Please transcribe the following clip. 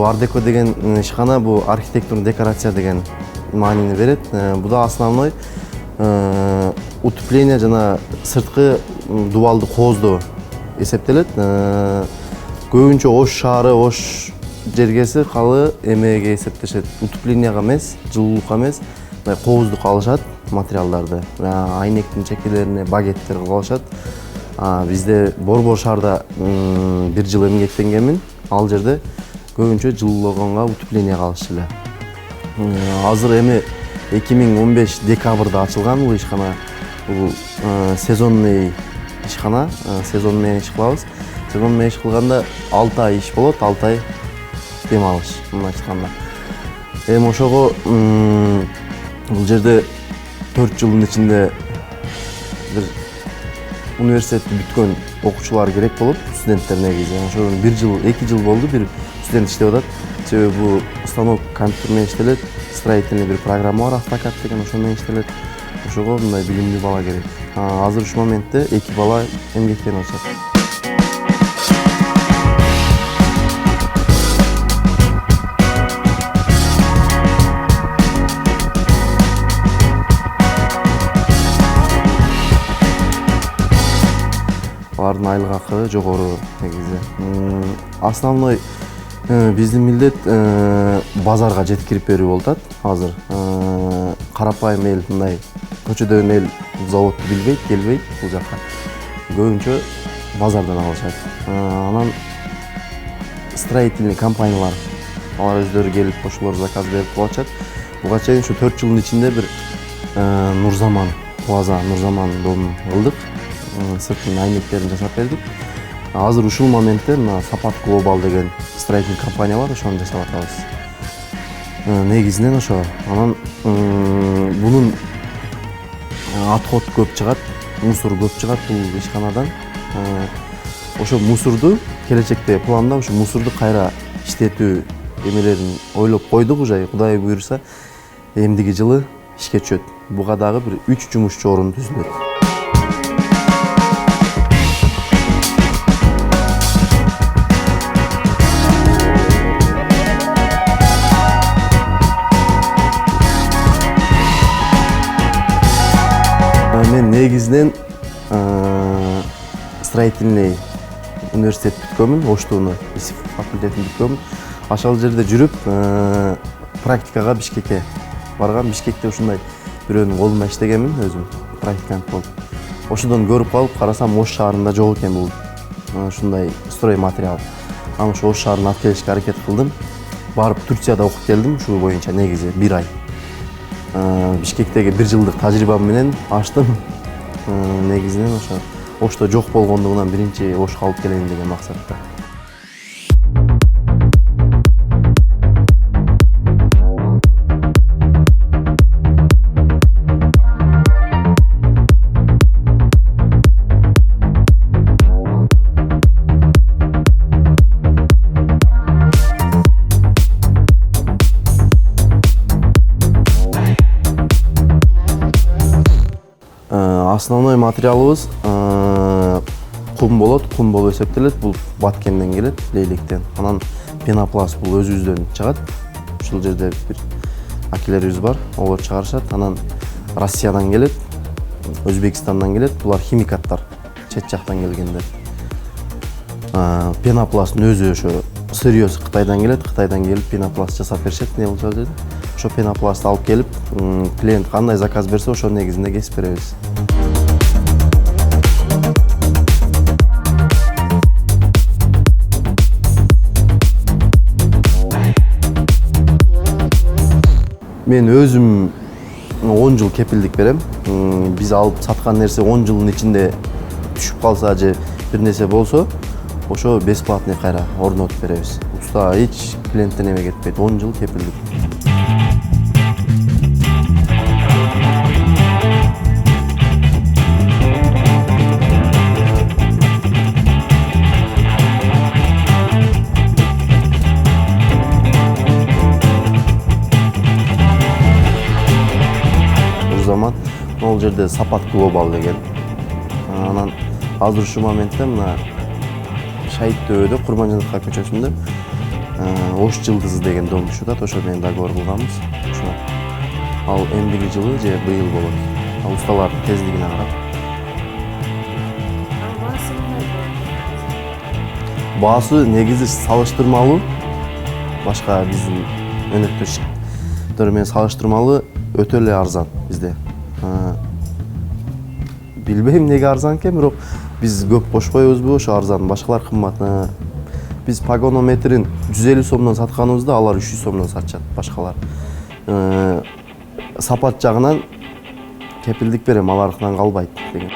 ардеко деген ишкана бул архитектурный декорация деген маанини берет. Бул да основной утепление жана сырткы дубалды кооздоо эсептелет. Көбүнчө Ош шаары, Ош жергеси калы эмеге эсептешет. Утепленияга эмес, жылуулукка эмес, кооздукка алышат материалдарды. Айнектин чекелерине багеттер кылып алышат. Бизде Борбор шаарда 1 жыл эмгектенгенмин. Ал жерде көбүнчө жылуулугунга утепленияга алышчу эле. Азыр эми 2015 декабрда ачылган бул ишкана. Бул сезонный ишкана, сезонный иш кылабыз. Сезонный иш кылганда 6 ай иш болот, 6 ай дем алыш мындай айтканда. Эми ошого бул жерде 4 жылдын ичинде бир университетти бүткөн окуучулар керек болот, студенттер негизи. Ошо 1 жыл, 2 жыл болду бир студент иштеп атат. Себеби бул станок компьютер менен иштелет, строительный бир программа бар, автокад деген, ошо менен иштелет. Ошого мындай билимдүү бала керек. Азыр ушул моментте 2 бала эмгектенип атышат. Алардын айлык акы жогору негизи. Основной биздин милдет базарга жеткирип берүү болуп атат азыр. Карапайым эл, мындай көчөдөн эл заводду билбейт, келбейт бул жакка. Көбүнчө базардан алышат. Анан строительный компаниялар алар өздөрү келип ошолор заказ берип кылышат. Буга чейин ушу 4 жылдын ичинде бир Нурзаман Плаза, Нурзаман домун кылдык. Сыртын айнектерин жасап бердик. Азыр ушул моментте мына Сапат Глобал деген строительный компания бар, ошону жасап атабыз. Негизинен ошо. Анан бунун отход көп чыгат, мусор көп чыгат бул ишканадан. Ошо мусорду келечекте планда ошо мусорду кайра иштетүү эмелерин ойлоп койдук уже. Кудай буйрса, эмдиги жылы ишке түшөт. Буга дагы бир 3 жумушчу орун түзүлөт. Мен негизинен строительный университет бүткөнмүн, Оштууну факультетин бүткөнмүн. Ошол жерде жүрүп практикага Бишкекке барган. Бишкекте ушундай бирөөнүн колунда иштегенмин, өзүм практикант болуп. Ошодон көрүп калып карасам Ош шаарында жок экен бул ушундай строй материал. Анан ошо Ош шаарына алып келишке аракет кылдым. Барып Турцияда окуп келдим ушул боюнча негизи 1 ай. Бишкектеги 1 жылдык тажрыйбам менен аштым. Негизинен ошо Ошто жок болгондугунан биринчи Ошко алып келейин деген максатта. Основной материалыбыз кум болот, кум болуп эсептелет. Бул Баткенден келет, Лейлектен. Анан пенопласт бул өзүбүздөн чыгат. Ушул жерде бир акелерибиз бар, олар чыгарышат. Анан Россиядан келет, Өзбекстандан келет. Булар химикаттар, чет жактан келгендер. Пенопласттын өзү ошо сырьёсу Кытайдан келет, Кытайдан келип пенопласт жасап беришет. Не болчу жерде? Ошо пенопласт алып келип, клиент кандай заказ берсе, ошо негизинде кесип беребиз. Мен өзүм 10 жыл кепилдик берем. Биз алып саткан нерсе 10 жылдын ичинде түшүп калса же бир нерсе болсо, ошо бесплатный кайра орнотуп беребиз. Уста эч клиенттен эме кетпейт. 10 жыл кепилдик. Zaman ол жерде Сапат Глобал деген. Анан азыр ушул моментте мына Шайыт дөбөдө Курманжанатка көчөсүндө Ош жылдызы деген дом ушат, ошо менен договор кылганбыз. Ошо ал эмдиги жылы же быйыл болот. Ал усталардын тездигине карап. Баасы негизи салыштырмалуу. Башка биздин өнөктөштөр менен салыштырмалуу өтө эле арзан бизде. Билбейм неге арзан экен, бирок биз көп кошпойбузбу, ошо арзан. Башкалар кымбат. Биз пагонометрин 150 сомдон сатканыбызда алар 300 сомдон сатышат башкалар. Сапат жагынан кепилдик берем, алардыкынан калбайт деген.